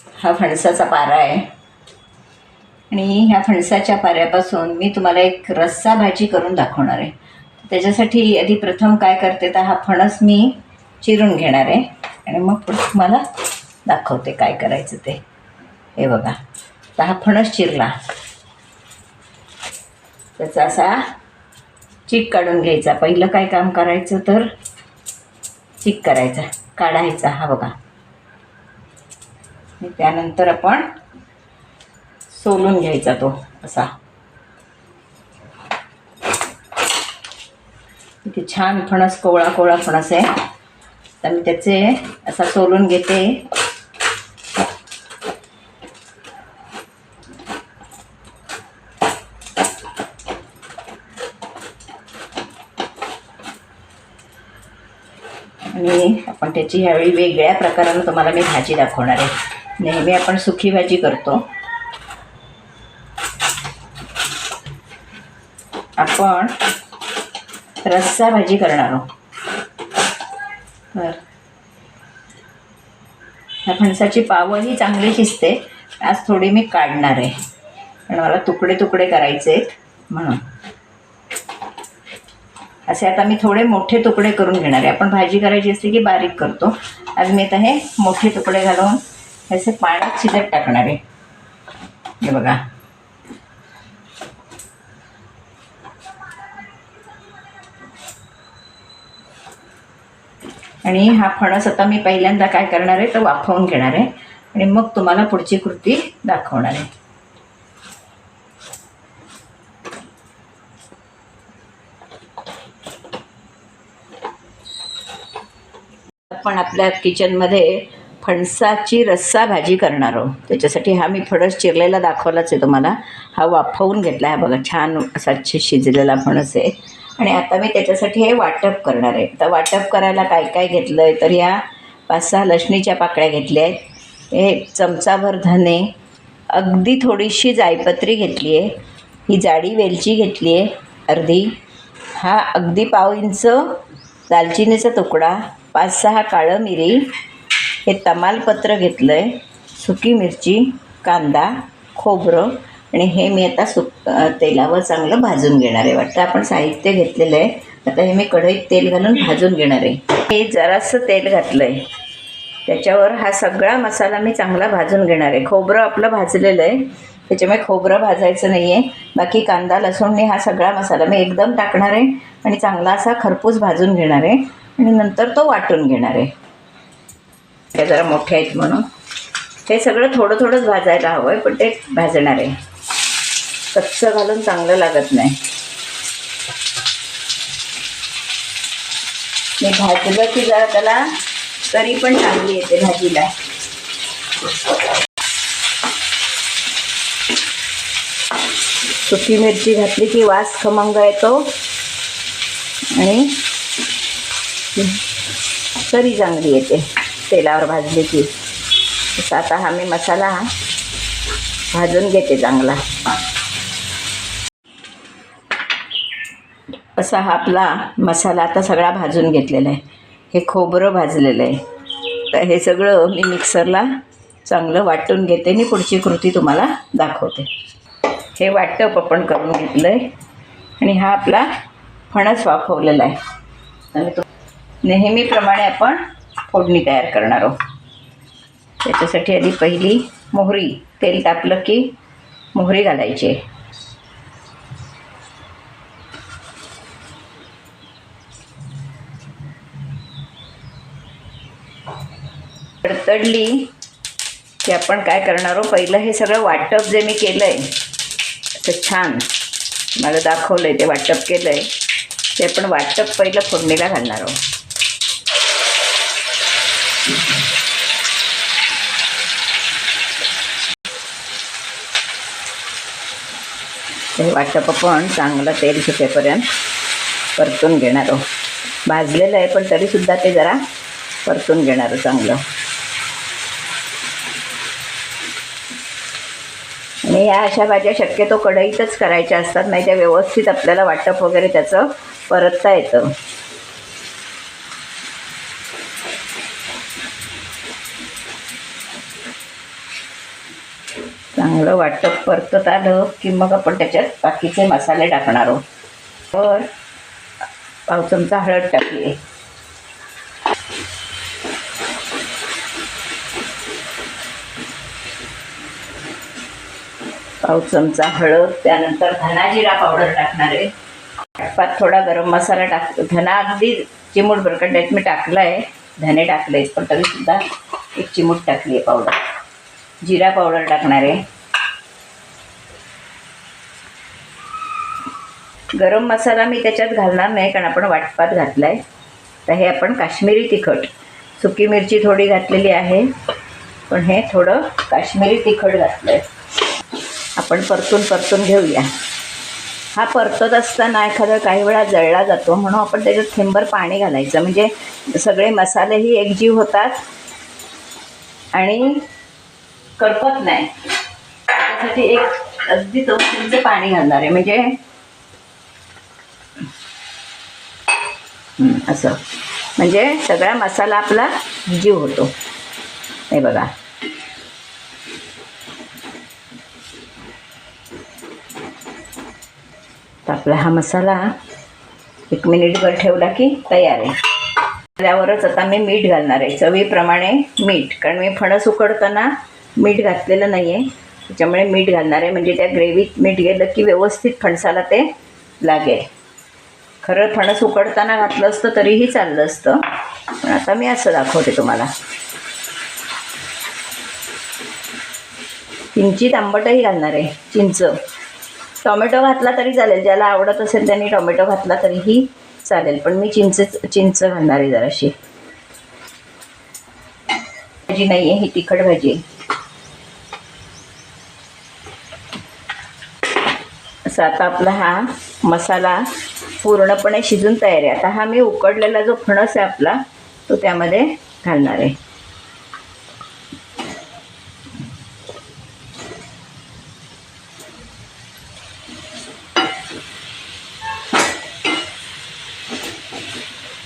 हा फणसाचा पारा आहे आणि ह्या फणसाच्या पाऱ्यापासून मी तुम्हाला एक रस्सा भाजी करून दाखवणार आहे. त्याच्यासाठी आधी प्रथम काय करते तर हा फणस मी चिरून घेणार आहे आणि मग तुम्हाला दाखवते काय करायचं ते. हे बघा, तर हा फणस चिरला, त्याचा असा चीक काढून घ्यायचा. पहिलं काय काम करायचं तर चीक करायचा, काढायचा. हा बघा, त्यानंतर आपण सोलून घ्यायचा तो असा. इथे छान फणस, कोवळा कोवळा फणस आहे, तर मी त्याचे असा सोलून घेते. आणि आपण त्याची ह्यावेळी वेगळ्या प्रकारानं तुम्हाला मी भाजी दाखवणार आहे. नेहमी आपण सुकी भाजी करतो, आपण रस्सा भाजी करणार आहोत. तर ह्या फणसाची पावही चांगली शिजते. आज थोडी मी काढणार आहे कारण मला तुकडे तुकडे करायचे आहेत म्हणून. असे आता मी थोडे मोठे तुकडे करून घेणार आहे. आपण भाजी करायची असली की बारीक करतो, आज मी आता हे मोठे तुकडे घालून असे पाण्यात शिजत टाकणार आहे. हे बघा, आणि हा फणस आता मी पहिल्यांदा काय करणार आहे तर वाफवून घेणार आहे आणि मग तुम्हाला पुढची कृती दाखवणार आहे. आपण आपल्या किचनमध्ये फणसाची रस्सा भाजी करणार आहोत. त्याच्यासाठी हा मी फणस चिरलेला दाखवलाच आहे तुम्हाला. हा वाफवून घेतला आहे बघा, छान असा शिजलेला फणस आहे. आणि आता मी त्याच्यासाठी हे वाटप करणार आहे. आता वाटप करायला काय काय घेतलं आहे तर या 5-6 लसणीच्या पाकळ्या घेतल्या आहेत, हे चमचाभर धने, अगदी थोडीशी जायपत्री घेतली आहे, ही जाडी वेलची घेतली आहे अर्धी, हा अगदी पाव इंच दालचिनीचा तुकडा, 5-6 काळं मिरी, हे तमालपत्र घेतलं आहे, सुकी मिरची, कांदा, खोबरं, आणि हे मी आता तेलावर चांगलं भाजून घेणार आहे. वाटतं आपण साहित्य घेतलेलं आहे. आता हे मी कढईत तेल घालून भाजून घेणार आहे. हे जरासं तेल घातलं आहे, त्याच्यावर हा सगळा मसाला मी चांगला भाजून घेणार आहे. खोबरं आपलं भाजलेलं आहे, त्याच्यामुळे खोबरं भाजायचं नाही आहे. बाकी कांदा, लसूणने हा सगळा मसाला मी एकदम टाकणार आहे आणि चांगला असा खरपूस भाजून घेणार आहे आणि नंतर तो वाटून घेणार आहे. त्या जरा मोठे आहेत म्हणून हे सगळं थोडं थोडंच भाजायला हवं आहे, पण ते भाजणार आहे. कच्चं घालून चांगलं लागत नाही. मी भाजलं की जरा त्याला तरी पण चांगली येते भाजीला. सुकी मिरची घातली की वास खमंग येतो आणि तरी चांगली येते तेलावर भाजली की. आता हा मी मसाला भाजून घेते चांगला. असा हा आपला मसाला आता सगळा भाजून घेतलेला आहे. हे खोबरं भाजलेलं आहे, तर हे सगळं मी मिक्सरला चांगलं वाटून घेते आणि पुढची कृती तुम्हाला दाखवते. हे वाटप आपण करून घेतलं आहे आणि हा आपला फणस वाफवलेला आहे. आणि तो नेहमीप्रमाणे आपण फोडणी तयार करणार आहोत. त्याच्यासाठी आधी पहिली मोहरी, तेल तापलं की मोहरी घालायची आहे. तडतडली की आपण काय करणार आहोत, पहिलं हे सगळं वाटप जे मी केलं आहे असं छान मला दाखवलं आहे, ते वाटप केलं आहे, ते आपण वाटप पहिलं फोडणीला घालणार आहोत. ते वाटप आपण चांगलं तेल सुटेपर्यंत परतून घेणार आहोत. भाजलेलं आहे पण तरीसुद्धा ते जरा परतून घेणार चांगलं. आणि या अशा भाज्या शक्यतो कढईतच करायच्या असतात, नाही त्या व्यवस्थित आपल्याला वाटप वगैरे त्याचं परतता येतं. चांगलं वाटप परतत आलं की मग आपण त्याच्यात बाकीचे मसाले टाकणार आहोत. तर पाव चमचा हळद टाकली, पाव चमचा हळद, त्यानंतर धना जिरा पावडर टाकणार आहे. वाटपात थोडा गरम मसाला धना अगदी चिमूटभर त्यात मी टाकला आहे, धने टाकले पण तरीसुद्धा एक चिमूट टाकली आहे पावडर. जिरा पावडर टाकणार आहे. गरम मसाला मी त्याच्यात घालणार नाही कारण आपण वाटपात घातला आहे. तर हे आपण काश्मीरी तिखट, सुकी मिरची थोडी घातलेली आहे पण हे थोडं काश्मीरी तिखट घातलं आहे. आपण परतून घेऊया. हा परतत असताना एखादा काही वेळा जळला जातो म्हणून आपण त्याच्यात थेंबर पाणी घालायचं, म्हणजे सगळे मसालेही एकजीव होतात आणि करपत नाही. त्यासाठी एक अगदी 2 चमचे पाणी घालणार आहे, म्हणजे असं, म्हणजे सगळा मसाला आपला जीव होतो. हे बघा, तर आपला हा मसाला 1 मिनिटभर ठेवला की तयार आहे. त्यावरच आता मी मीठ घालणार आहे, चवीप्रमाणे मीठ, कारण मी फणस उकडताना मीठ घातलेलं नाही आहे, त्याच्यामुळे मीठ घालणार आहे. म्हणजे त्या ग्रेव्हीत मीठ गेलं की व्यवस्थित फणसाला ते लागेल. खरं फणस उकडताना घातलं असतं तरीही चाललं असतं, पण आता मी असं दाखवते तुम्हाला. किंचित आंबटही घालणार आहे, चिंच. टोमॅटो घातला तरी चालेल, ज्याला आवडत असेल त्यांनी टोमॅटो घातला तरीही चालेल, पण मी चिंच घालणार आहे जराशी. भाजी नाही आहे ही, तिखट भाजी आहे. असा आता आपला हा मसाला पूर्णपणे शिजून तयार आहे. आता हा मी उकडलेला जो फणस आहे आपला तो त्यामध्ये घालणार आहे.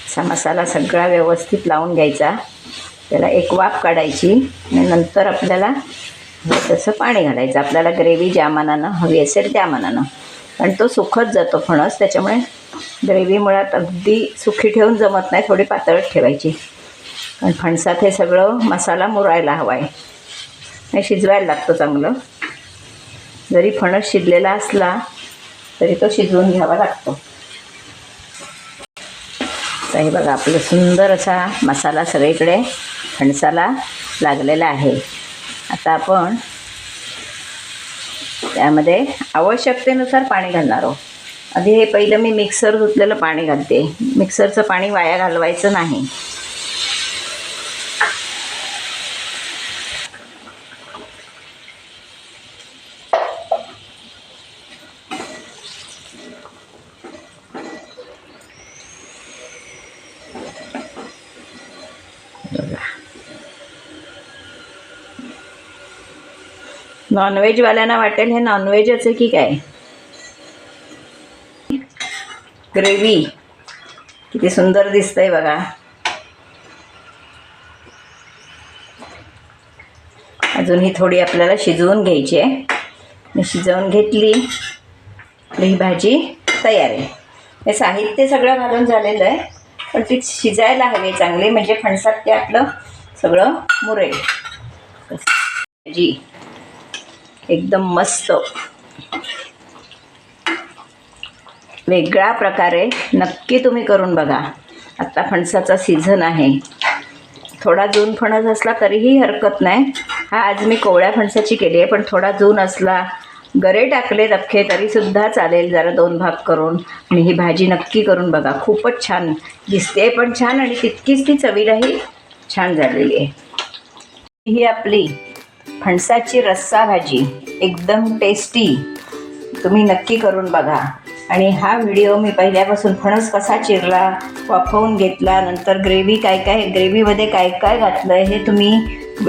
असा मसाला सगळा व्यवस्थित लावून घ्यायचा, त्याला एक वाफ काढायची आणि नंतर आपल्याला तसं पाणी घालायचं. आपल्याला ग्रेव्ही ज्या मानानं हवी असेल त्या मानानं, कारण तो सुखत जातो फणस, त्याच्यामुळे ग्रेव्ही मुळात अगदी सुखी ठेवून जमत नाही, थोडी पातळच ठेवायची. कारण फणसात हे सगळं मसाला मुरायला हवा आहे, हे शिजवायला लागतं चांगलं. जरी फणस शिजलेला असला तरी तो शिजवून घ्यावा लागतो. तर हे बघा, आपलं सुंदर असा मसाला सगळीकडे फणसाला लागलेला आहे. आता आपण त्यामध्ये आवश्यकतेनुसार पाणी घालणार आहोत. आधी हे पहिलं मी मिक्सर धुतलेलं पाणी घालते, मिक्सरचं पाणी वाया घालवायचं नाही. नॉनव्हेजवाल्यांना वाटेल हे नॉनव्हेजच आहे की काय. ग्रेव्ही किती सुंदर दिसतंय बघा. अजून ही थोडी आपल्याला शिजवून घ्यायची आहे. मी शिजवून घेतली, ही भाजी तयार आहे. हे साहित्य सगळं घालून झालेलं आहे, पण ती शिजायला हवी चांगली, म्हणजे फणसात ते आपलं सगळं मुरेल. भाजी एकदम मस्त वेगळ्या प्रकारे नक्की तुम्ही करून बघा. आता फणसाचा सीझन आहे, थोडा जून फणस असला तरीही हरकत नाही. हा आज मी कोवळ्या फणसाची केली आहे, पण थोडा जून असला, गरे टाकले अख्खे तरीसुद्धा चालेल, जरा 2 भाग करून. आणि ही भाजी नक्की करून बघा, खूपच छान दिसते पण छान, आणि तितकीच ती चवीलाही छान झालेली आहे. ही आपली फणसाची रस्सा भाजी एकदम टेस्टी, तुम्ही नक्की करून बघा. आणि हा व्हिडिओ मी पहिल्यापासून फणस कसा चिरला, वाफवून घेतला, नंतर ग्रेव्हीमध्ये काय काय घातलं आहे, हे तुम्ही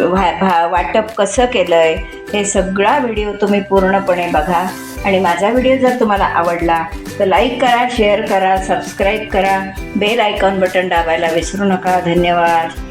वाटप कसं केलं आहे, हे सगळा व्हिडिओ तुम्ही पूर्णपणे बघा. आणि माझा व्हिडिओ जर तुम्हाला आवडला तर लाईक करा, शेअर करा, सबस्क्राईब करा, बेल आयकॉन बटन दाबायला विसरू नका. धन्यवाद.